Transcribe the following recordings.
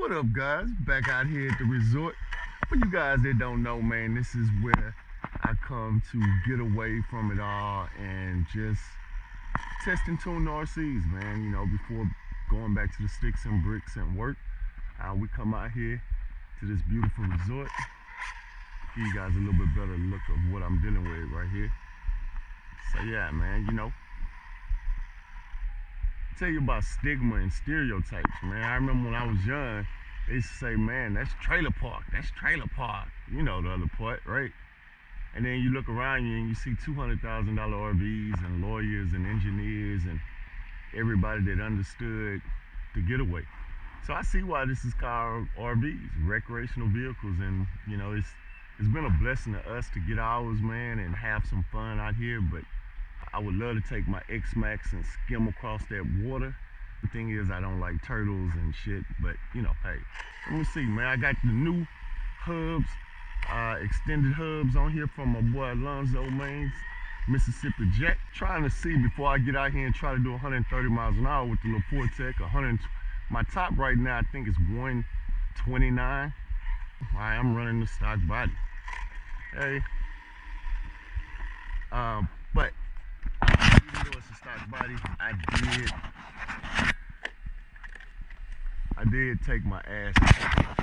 What up, guys? Back out here at the resort. For you guys that don't know, man, this is where I come to get away from it all and just test and tune the RCs, man. You know, before going back to the sticks and bricks and work, we come out here to this beautiful resort. Give you guys a little bit better look of what I'm dealing with right here. So yeah, man, you know, tell you about stigma and stereotypes, man. I remember when I was young, they used to say, man, that's trailer park, you know, the other part, right? And then you look around you and you see $200,000 RVs and lawyers and engineers and everybody that understood the getaway. So I see why this is called RVs, recreational vehicles, and you know, it's been a blessing to us to get ours, man, and have some fun out here. But I would love to take my X-Max and skim across that water. The thing is, I don't like turtles and shit, but you know, hey, let me see, man. I got the new hubs, extended hubs on here from my boy Alonzo Main's Mississippi Jack. Trying to see before I get out here and try to do 130 miles an hour with the little Vortec. My top right now, I think is 129. I'm running the stock body. Hey, but even though it's a stock body, I did take my ass out.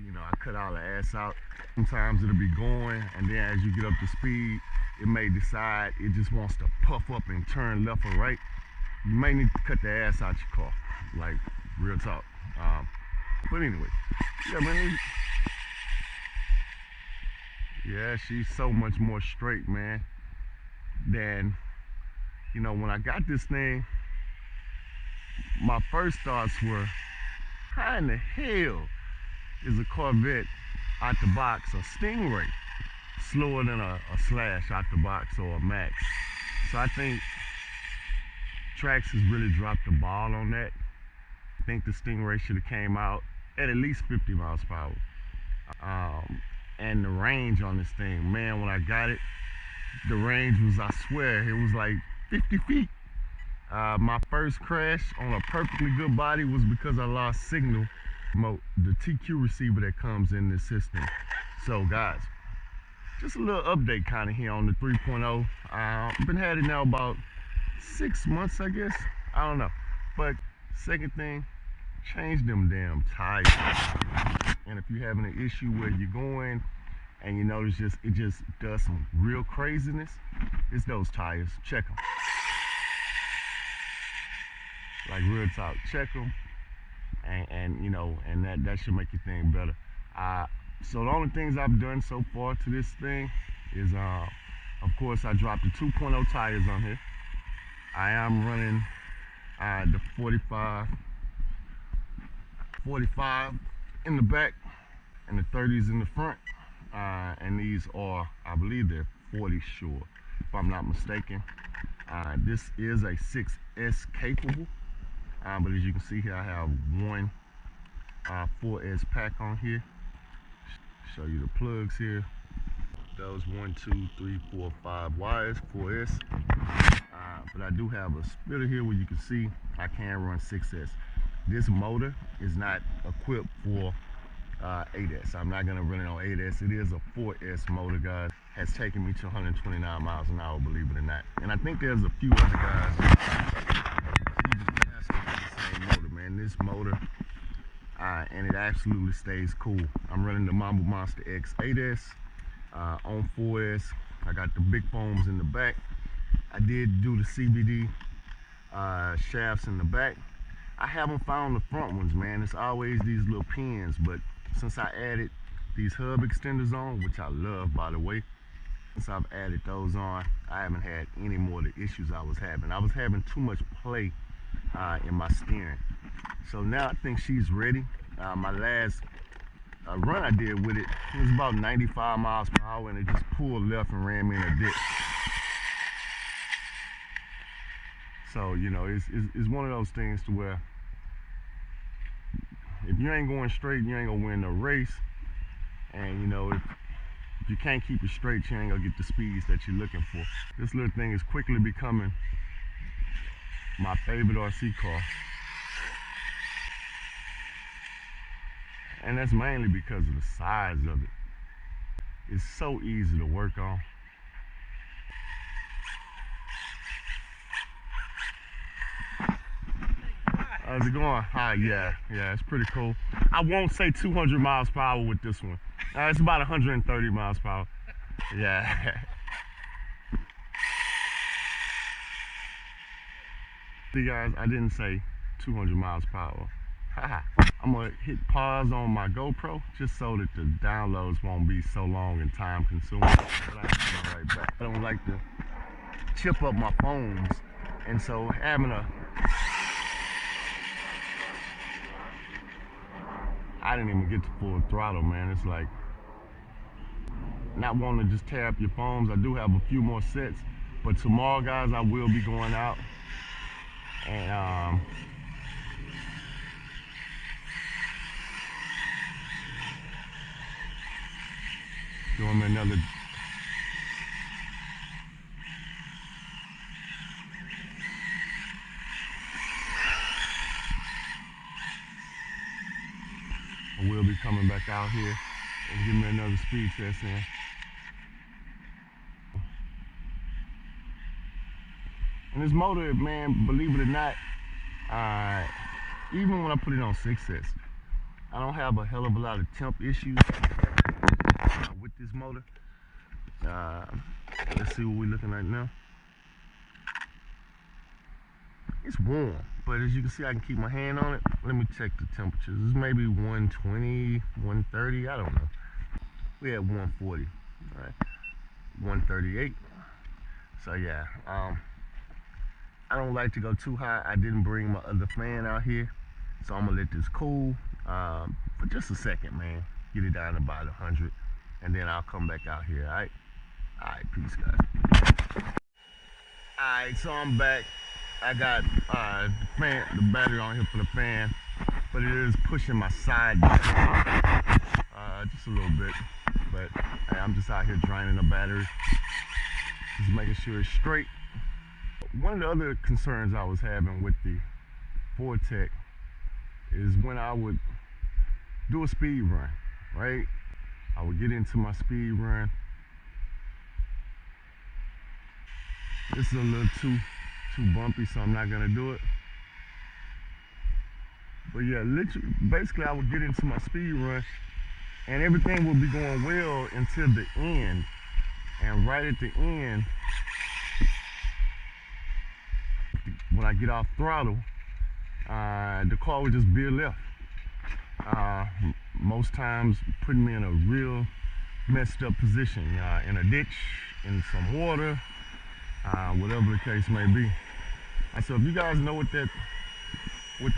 You know, I cut all the ass out. Sometimes it'll be going, and then as you get up to speed, it may decide it just wants to puff up and turn left or right. You may need to cut the ass out your car, like real talk. But anyway, yeah, man. Yeah, she's so much more straight, man, than, you know, when I got this thing, my first thoughts were, how in the hell is a Corvette out the box, a Stingray, slower than a Slash out the box or a Max? So I think Traxxas really dropped the ball on that. I think the Stingray should have came out at least 50 miles per hour. And the range on this thing, man, when I got it, the range was, I swear, it was like 50 feet. My first crash on a perfectly good body was because I lost signal, the TQ receiver that comes in this system. So guys, just a little update kind of here on the 3.0. I've been had it now about 6 months, I guess. I don't know. But second thing, change them damn tires. And if you're having an issue where you're going and you notice it just does some real craziness, it's those tires. Check them. Like real talk, check them, and you know, and that should make your thing better. So the only things I've done so far to this thing is, of course, I dropped the 2.0 tires on here. I am running the 45 in the back and the 30s in the front, and these are, I believe they're 40 sure, if I'm not mistaken. This is a 6S capable, but as you can see here, I have one 4S pack on here. Show you the plugs here. Those 1, 2, 3, 4, 5 wires, 4S. But I do have a splitter here where you can see I can run 6S. This motor is not equipped for 8S. I'm not gonna run it on 8S. It is a 4S motor, guys. Has taken me to 129 miles an hour, believe it or not. And I think there's a few other guys the same motor, man. This motor, and it absolutely stays cool. I'm running the Mamba Monster X 8S on 4S. I got the big foams in the back. I did do the CVD shafts in the back. I haven't found the front ones, man. It's always these little pins, but since I added these hub extenders on, which I love, by the way, since I've added those on, I haven't had any more of the issues I was having. I was having too much play in my steering. So now I think she's ready. My last run I did with it was about 95 miles per hour, and it just pulled left and ran me in a ditch. So, you know, it's one of those things to where if you ain't going straight, you ain't gonna win no race. And you know, if you can't keep it straight, you ain't gonna get the speeds that you're looking for. This little thing is quickly becoming my favorite RC car. And that's mainly because of the size of it. It's so easy to work on. How's it going? Hi, yeah, it's pretty cool. I won't say 200 miles per hour with this one. It's about 130 miles per hour. Yeah. See guys, I didn't say 200 miles per hour. I'm gonna hit pause on my GoPro just so that the downloads won't be so long and time consuming. But I'll be right back. I don't like to chip up my phones, and so having I didn't even get to full throttle, man. It's like not wanting to just tear up your phones. I do have a few more sets, but tomorrow, guys, I will be going out and doing another. I will be coming back out here and give me another speed test in. And this motor, man, believe it or not, even when I put it on 6S, I don't have a hell of a lot of temp issues with this motor. Let's see what we're looking at now. It's warm, but as you can see, I can keep my hand on it. Let me check the temperatures. This may be 120, 130, I don't know. We at 140, all right, 138. So yeah, I don't like to go too high. I didn't bring my other fan out here, so I'm gonna let this cool for just a second, man. Get it down to about 100, and then I'll come back out here. All right, peace, guys. All right, so I'm back. I got the battery on here for the fan, but it is pushing my side just a little bit. But I'm just out here draining the battery, just making sure it's straight. One of the other concerns I was having with the Vortec is when I would do a speed run, right? I would get into my speed run. This is a little too bumpy, so I'm not gonna do it. But yeah, literally, basically I would get into my speed run and everything would be going well until the end. And right at the end, when I get off throttle, the car would just veer left. Most times putting me in a real messed up position, in a ditch, in some water, whatever the case may be. So if you guys know what that was,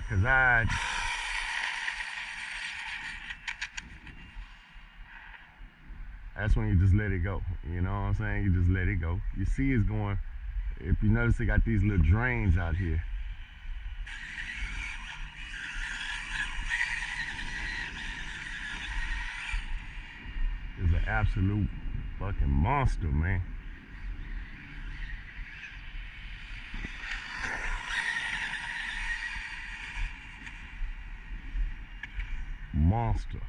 because that's when you just let it go. You know what I'm saying? You just let it go. You see it's going, if you notice, they got these little drains out here. It's an absolute fucking monster, man. Monster.